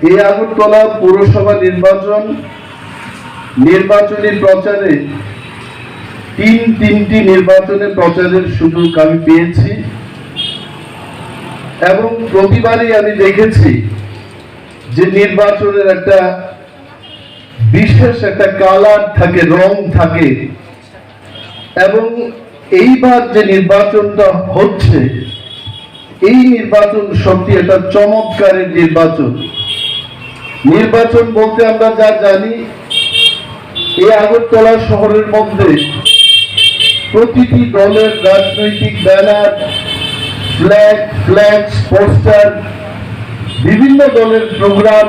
এই আগরতলা পৌরসভা নির্বাচনী প্রচারে তিনটি নির্বাচনে প্রচারের সুযোগ আমি পেয়েছি এবং প্রতিবারই আমি দেখেছি যে নির্বাচনের একটা বিশেষ একটা কালার থাকে, রং থাকে এবং এইবার যে নির্বাচনটা হচ্ছে এই নির্বাচন সত্যি একটা চমৎকারের নির্বাচন বলতে আমরা যা জানি এই আগরতলা শহরের মধ্যে প্রতিটি দলের রাজনৈতিক ব্যানার, ফ্ল্যাগ, পোস্টার, বিভিন্ন দলের প্রোগ্রাম,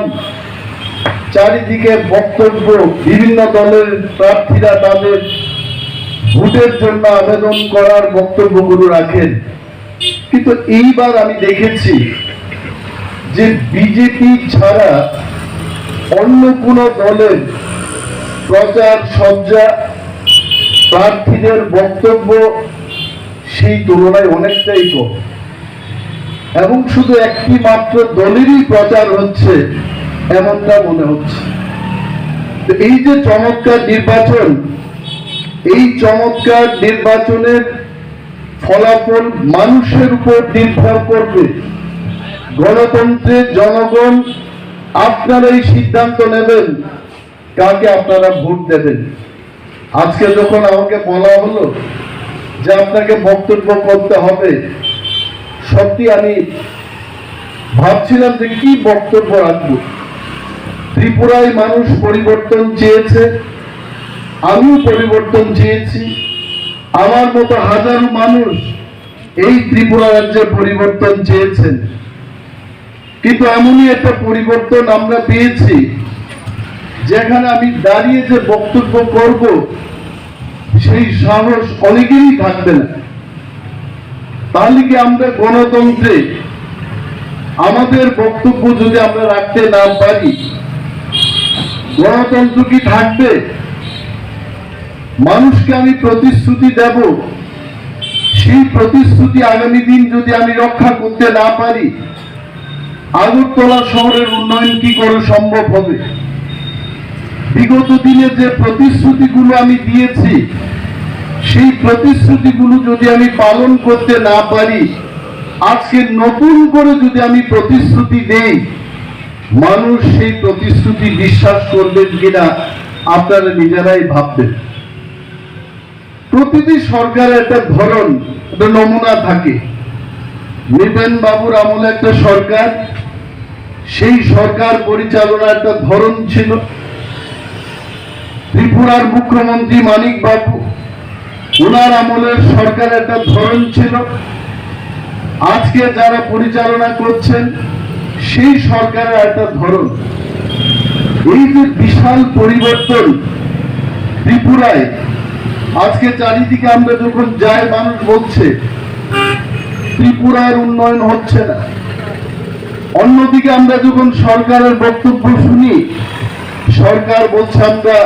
চারিদিকে বক্তব্য, বিভিন্ন দলের প্রার্থীরা তাদের ভোটের জন্য আবেদন করার বক্তব্যগুলো রাখেন। কিন্তু এইবার আমি দেখেছি যে বিজেপি ছাড়া অন্য কোন দলের প্রচার সজ্জা, প্রার্থীদের বক্তব্য সেই তুলনায় অনেকটাই কম এবং শুধু একটি মাত্র দলেরই প্রচার হচ্ছে এমনটা মনে হচ্ছে। এই যে চমৎকার নির্বাচন, এই চমৎকার নির্বাচনের ফলাফল মানুষের উপর নির্ভর করবে। গণতন্ত্রে জনগণ আপনারাই সিদ্ধান্ত নেবেন কাকে আপনারা ভোট দেবেন। আজকে যখন আমাকে বলা হলো যে আপনাকে বক্তব্য করতে হবে, সত্যি আমি ভাবছিলাম যে কি বক্তব্য রাখবো। ত্রিপুরায় মানুষ পরিবর্তন চেয়েছে, আমিও পরিবর্তন চেয়েছি, আমার মতো হাজারো মানুষ এই ত্রিপুরা রাজ্যে পরিবর্তন চেয়েছেন। কিন্তু এমনই একটা পরিবর্তন আমরা পেয়েছি যেখানে আমি দাঁড়িয়ে যে বক্তব্য করব সেই সাহস অনেকেরই থাকবে না। তাহলে কি আমরা গণতন্ত্রে আমাদের বক্তব্য যদি আমরা রাখতে না পারি, গণতন্ত্র কি থাকবে? মানুষকে আমি প্রতিশ্রুতি দেব, সেই প্রতিশ্রুতি আগামী দিন যদি আমি রক্ষা করতে না পারি, আগরতলা শহরের উন্নয়ন কি করে সম্ভব হবে? বিগত দিনে যে প্রতিশ্রুতিগুলো আমি দিয়েছি সেই প্রতিশ্রুতিগুলো যদি আমি পালন করতে না পারি, আজকে নতুন করে যদি আমি প্রতিশ্রুতি দেই, মানুষ সেই প্রতিশ্রুতি বিশ্বাস করবেন কিনা আপনারা নিজেরাই ভাববেন। প্রতিটি সরকারের একটা ধরন, একটা নমুনা থাকে। নৃপেন বাবুর আমলে একটা সরকার, সেই সরকার পরিচালনার একটা ধরন ছিল। ত্রিপুরার মুখ্যমন্ত্রী মানিক বাবু, ওনার আমলের সরকার একটা ধরন ছিল। আজকে যারা পরিচালনা করছেন সেই সরকারের একটা ধরন। এই যে বিশাল পরিবর্তন ত্রিপুরায়, আজকে চারিদিকে আমরা যখন যাই মানুষ বলছে ত্রিপুরার উন্নয়ন হচ্ছে না। অন্যদিকে আমরা যখন সরকারের বক্তব্য শুনি, সরকার বলছে আমরা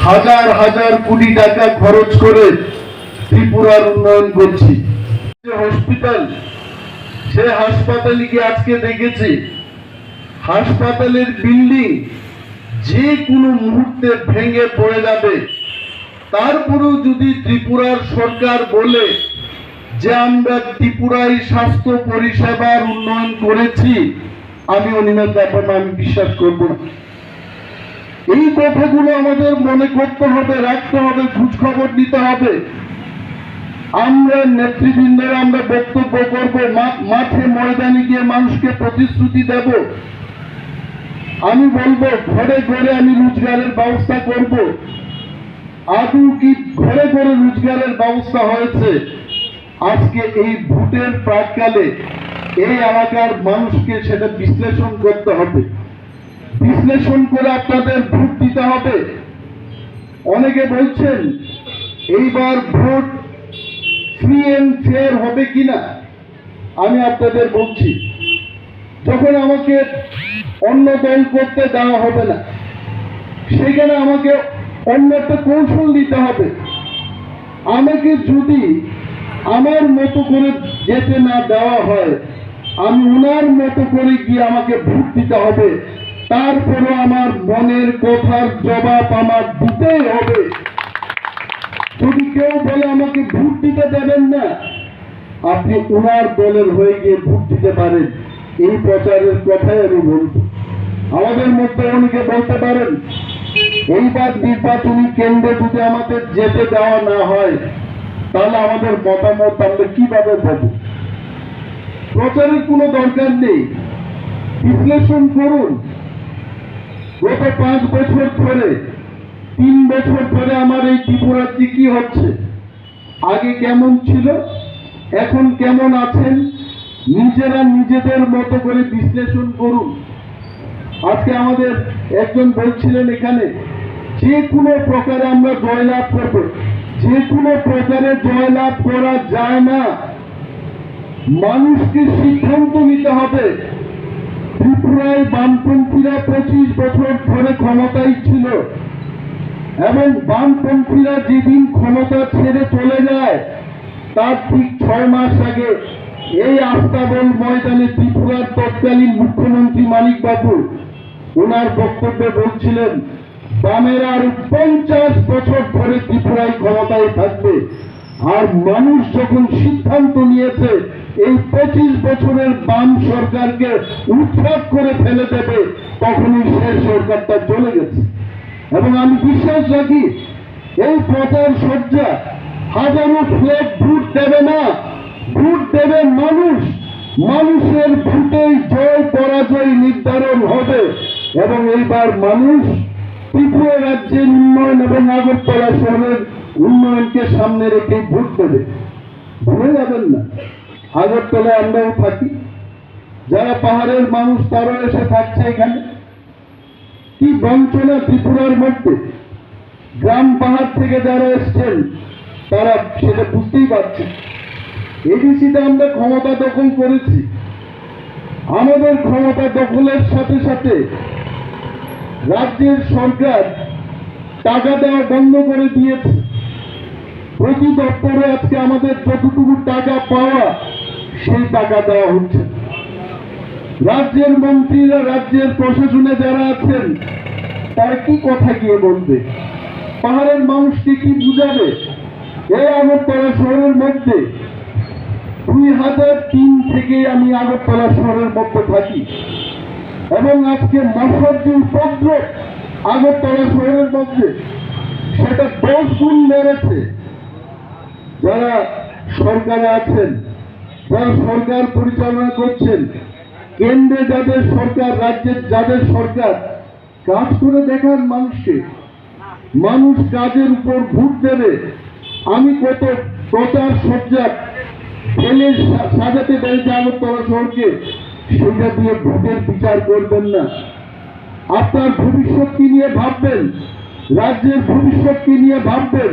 হাজার হাজার কোটি টাকা খরচ করে ত্রিপুরার উন্নয়ন করছি। হসপিটাল, সে হাসপাতালে গিয়ে আজকে দেখেছি হাসপাতালের বিল্ডিং যে কোনো মুহূর্তে ভেঙে পড়ে যাবে। তারপরেও যদি ত্রিপুরার সরকার বলে যে আমরা ত্রিপুরায় স্বাস্থ্য পরিষেবার উন্নয়ন করেছি, আমি অনিমেষ ব্যাপার আমি বিশ্বাস করব না। এই কথাগুলো আমাদের মনে করতে হবে, রাখতে হবে, খোঁজ খবর নিতে হবে। আমরা নেতৃবৃন্দরা আমরা বক্তব্য করব, মাঠে ময়দানে গিয়ে মানুষকে প্রতিশ্রুতি দেব। আমি বলবো ঘরে ঘরে আমি রোজগারের ব্যবস্থা করব। আদৌ কি ঘরে ঘরে রোজগারের ব্যবস্থা হয়েছে? আজকে এই ভোটের প্রাককালে এই এলাকার মানুষকে সেটা বিশ্লেষণ করতে হবে, বিশ্লেষণ করে আপনাদের ভোট দিতে হবে। অনেকে বলছেন এইবার ভোট ফ্রি এন্ড ফেয়ার হবে কিনা। আমি আপনাদের বলছি, যখন আমাকে অন্য দল করতে দেওয়া হবে না, সেখানে আমাকে অন্য একটা কৌশল দিতে হবে। আমাকে যদি আমার মতো করে যেতে না দেওয়া হয়, আমি ওনার মতো করে গিয়ে আমাকে ভোট দিতে হবে, তারপরে আমার মনের কথার জবাব আমার দিতেই হবে। যদি কেউ বলে আমাকে ভোট দিতে দেবেন না, আপনি ওনার দলের হয়ে গিয়ে ভোট দিতে পারেন। এই প্রচারের কথাই আমি বলবো। আমাদের মধ্যে অনেকে বলতে পারেন, এইবার নির্বাচনী কেন্দ্রে যদি আমাদের যেতে দেওয়া না হয়, তাহলে আমাদের মতামত আমরা কিভাবে পাবো? প্রচারের কোনো দরকার নেই। বিশ্লেষণ করুন, গত 5 বছর ধরে, 3 বছর ধরে আমার এই ত্রিপুরাতে কি হচ্ছে, আগে কেমন ছিল, এখন কেমন আছেন, নিজেরা নিজেদের মতো করে বিশ্লেষণ করুন। আজকে আমাদের একজন বলছিলেন এখানে, যে কোনো প্রকারে আমরা জয়লাভ করব। যে কোনো প্রকারে জয়লাভ করা যায় না, মানুষকে সিদ্ধান্ত নিতে হবে। ত্রিপুরায় বামপন্থীরা 25 বছর ধরে ক্ষমতায় ছিল, এবং বামপন্থীরা যেদিন ক্ষমতা ছেড়ে চলে যায়, তার ঠিক 6 মাস আগে এই আস্তাবল ময়দানে ত্রিপুরার তৎকালীন মুখ্যমন্ত্রী মানিক বাবু ওনার বক্তব্যে বলছিলেন, বামেরা আর 50 বছর ধরে ত্রিপুরায় ক্ষমতায় থাকবে। আর মানুষ যখন সিদ্ধান্ত নিয়েছে এই 25 বছরের বাম সরকারকে উৎখাত করে ফেলে দেবে, তখনই সেই সরকারটা চলে গেছে। এবং আমি বিশ্বাস রাখি, এই প্রচার সজ্জা হাজারো ফ্লেগ ভোট দেবে না, ভোট দেবে মানুষ। মানুষের ভোটেই জয় পরাজয় নির্ধারণ হবে। এবং এইবার মানুষ ত্রিপুরা রাজ্যের উন্নয়ন এবং আগরতলা শহরের উন্নয়নকে সামনে রেখে ভোট দেবে। ভুলে যাবেন না, আগরতলায় আমরাও থাকি, যারা পাহাড়ের মানুষ তারাও এসে থাকছে এখানে। কি বঞ্চনা ত্রিপুরার মধ্যে! গ্রাম পাহাড় থেকে যারা এসছেন তারা সেটা বুঝতেই পারছে। এডিসিতে আমরা ক্ষমতা দখল করেছি। আমাদের ক্ষমতা দখলের সাথে সাথে রাজ্যের সরকার টাকা দেওয়া বন্ধ করে দিয়েছে। প্রতি দপ্তরে আজকে আমাদের যতটুকু টাকা পাওয়া, সেই টাকা দেওয়া হচ্ছে। রাজ্যের মন্ত্রীরা, রাজ্যের প্রশাসনে যারা আছেন, তারা কি কথা গিয়ে বলবে? পাহাড়ের মানুষকে কি বুঝাবে? এই আগরতলা শহরের মধ্যে 2003 থেকে আমি আগরতলা শহরের মধ্যে থাকি, এবং আজকে মশার যে উপদ্রব আগরতলা শহরের মধ্যে, সেটা 10 গুণ বেড়েছে। যারা সরকারে আছেন, যারা সরকার পরিচালনা করছেন, কেন্দ্রে যাদের সরকার, রাজ্যের যাদের সরকার, কাজ করে দেখান মানুষকে। মানুষ কাজের উপর ভোট দেবে। আমি কত প্রচার সজ্জা ফেলে সাজাতে পেরেছি আগরতলা শহরকে, সেটা দিয়ে ভোটের বিচার করবেন না। আপনার ভবিষ্যৎ কি নিয়ে ভাববেন, রাজ্যের ভবিষ্যৎ কি নিয়ে ভাববেন,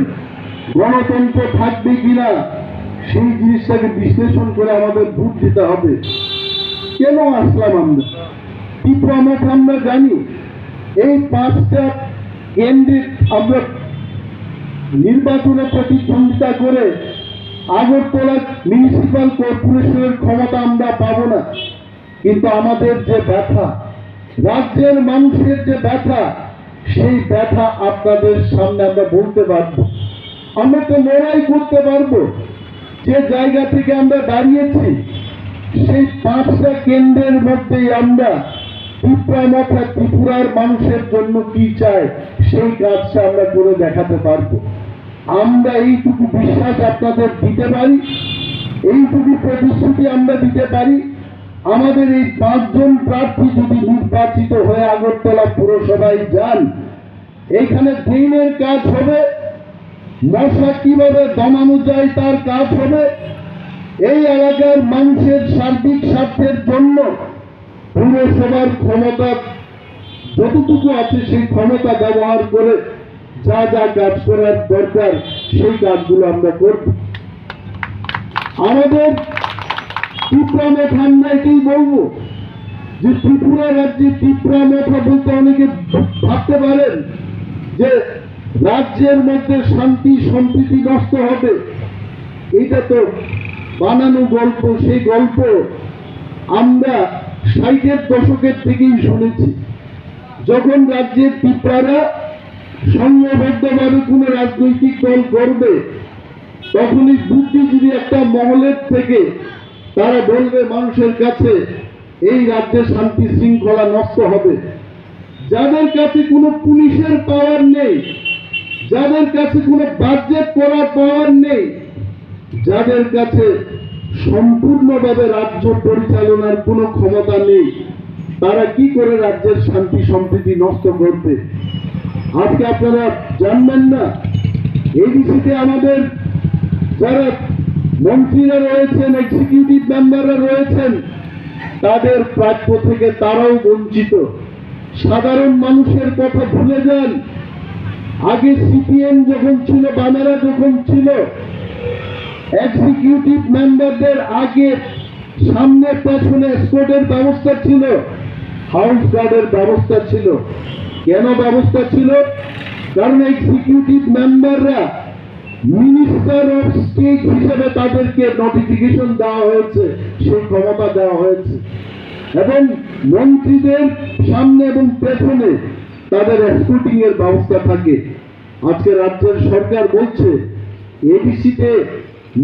গণতন্ত্র থাকবে কিনা, সেই জিনিসটাকে বিশ্লেষণ করে আমাদের ভোট দিতে হবে। কেন আসলাম আমরা? ত্রিপুরা মঠ আমরা জানি, এই 5টা কেন্দ্রে আমরা নির্বাচনে প্রতিদ্বন্দ্বিতা করে আগরতলা মিউনিসিপাল কর্পোরেশনের ক্ষমতা আমরা পাবো না। কিন্তু আমাদের যে ব্যথা, রাজ্যের মানুষের যে ব্যথা, সেই ব্যথা আপনাদের সামনে আমরা বলতে পারবো। আমরা তো লড়াই করতে পারবো। যে জায়গা থেকে আমরা দাঁড়িয়েছি, সেই 5টা কেন্দ্রের মধ্যেই আমরা ত্রিপুরার মানুষের জন্য কি চায়, সেই কাজটা আমরা করে দেখাতে পারবো। আমরা এইটুকু বিশ্বাস আপনাদের দিতে পারি, এইটুকু প্রতিশ্রুতি আমরা দিতে পারি। আমাদের এই 5 জন প্রার্থী যদি নির্বাচিত হয়ে আগরতলা পুরসভায় যান, এখানে ড্রেনের কাজ হবে, মশা কিভাবে দমানো যায় তার কাজ হবে। এই এলাকার মানুষের সার্বিক স্বার্থের জন্য পুরসভার ক্ষমতা যতটুকু আছে, সেই ক্ষমতা ব্যবহার করে যা যা কাজ করার দরকার, সেই কাজগুলো আমরা করব। আমাদের ত্রিপুরা মঠ, আমরা এটাই বলবো যে ত্রিপুরা রাজ্যে ত্রিপুরা মঠ বলতে অনেকে ভাবতে পারেন যে রাজ্যের মধ্যে শান্তি সম্প্রীতি নষ্ট হবে। এটা তো বানানো গল্প। সেই গল্প আমরা 60-এর দশকের থেকেই শুনেছি, যখন রাজ্যের পিঁপড়ারা সংঘবদ্ধভাবে কোনো রাজনৈতিক দল করবে, তখনই বুদ্ধিজীবী একটা মহলের থেকে তারা বলবে মানুষের কাছে এই রাজ্যে শান্তি শৃঙ্খলা নষ্ট হবে। যাদের কাছে কোনো পুলিশের পাওয়ার নেই, যাদের কাছে কোনো বাজেট করার পাওয়ার নেই, যাদের কাছে সম্পূর্ণভাবে রাজ্য পরিচালনার কোনো ক্ষমতা নেই, তারা কি করে রাজ্যের শান্তি সম্প্রীতি নষ্ট করবে? আজকে আপনারা জানবেন না, এডিসিতে আমাদের যারা মন্ত্রীরা রয়েছেন, এক্সিকিউটিভ মেম্বাররা রয়েছেন, তাদের প্রাপ্য থেকে তারাও বঞ্চিত। সাধারণ মানুষের কথা ভুলে যান। আগে সিপিএম যখন ছিল, বামেরা যখন ছিল, এক্সিকিউটিভ মেম্বারদের আগে সামনে পেছনে এসকর্টের ব্যবস্থা ছিল, হাউস গার্ডের ব্যবস্থা ছিল। কেন ব্যবস্থা ছিল? কারণ এক্সিকিউটিভ মেম্বাররা মিনিস্টার অফ স্টেট হিসেবে তাদেরকে নোটিফিকেশন দেওয়া হয়েছে, সেই ক্ষমতা দেওয়া হয়েছে, এবং মন্ত্রীদের সামনে এবং পেছনে তাদের এসকর্টিং এর ব্যবস্থা থাকে। আজকে রাজ্যের সরকার বলছে এডিসিতে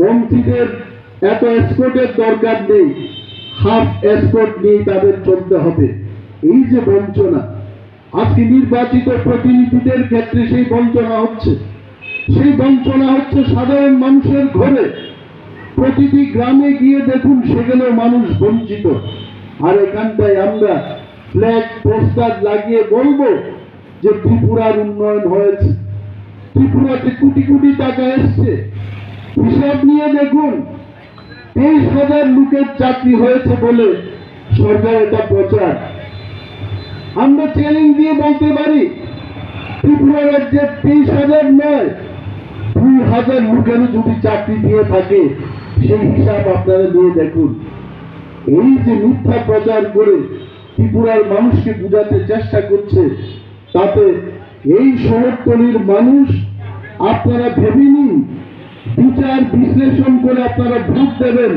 মন্ত্রীদের এত এসকর্টের দরকার নেই, হাফ এসকর্ট নিয়ে তাদের চলতে হবে। এই যে বঞ্চনা, আজকে নির্বাচিত প্রতিনিধিদের ক্ষেত্রে সেই বঞ্চনা হচ্ছে। সেই বঞ্চনা হচ্ছে সাধারণ মানুষের ঘরে। প্রতিটি গ্রামে গিয়ে দেখুন, সেখানেও মানুষ বঞ্চিত। আর এখানটায় আমরা ফ্ল্যাগ পোস্টার লাগিয়ে বলবো যে ত্রিপুরার উন্নয়ন হয়েছে, ত্রিপুরাতে কোটি কোটি টাকা এসছে। হিসাব নিয়ে দেখুন, 23,000 লোকের চাকরি হয়েছে বলে সরকার এটা প্রচার। আমরা চ্যালেঞ্জ দিয়ে বলতে পারি, ত্রিপুরা রাজ্যে 23,000 নয়, 2,000 লোকেরও যদি চাকরি দিয়ে থাকে, সেই হিসাব আপনারা দিয়ে দেখুন। এই যে মিথ্যা প্রচার করে ত্রিপুরার মানুষকে বোঝাতে চেষ্টা করছে, তাতে এই শহরতলির মানুষ, আপনারা ভেবে নিন, বিচার বিশ্লেষণ করে আপনারা ভোট দেবেন।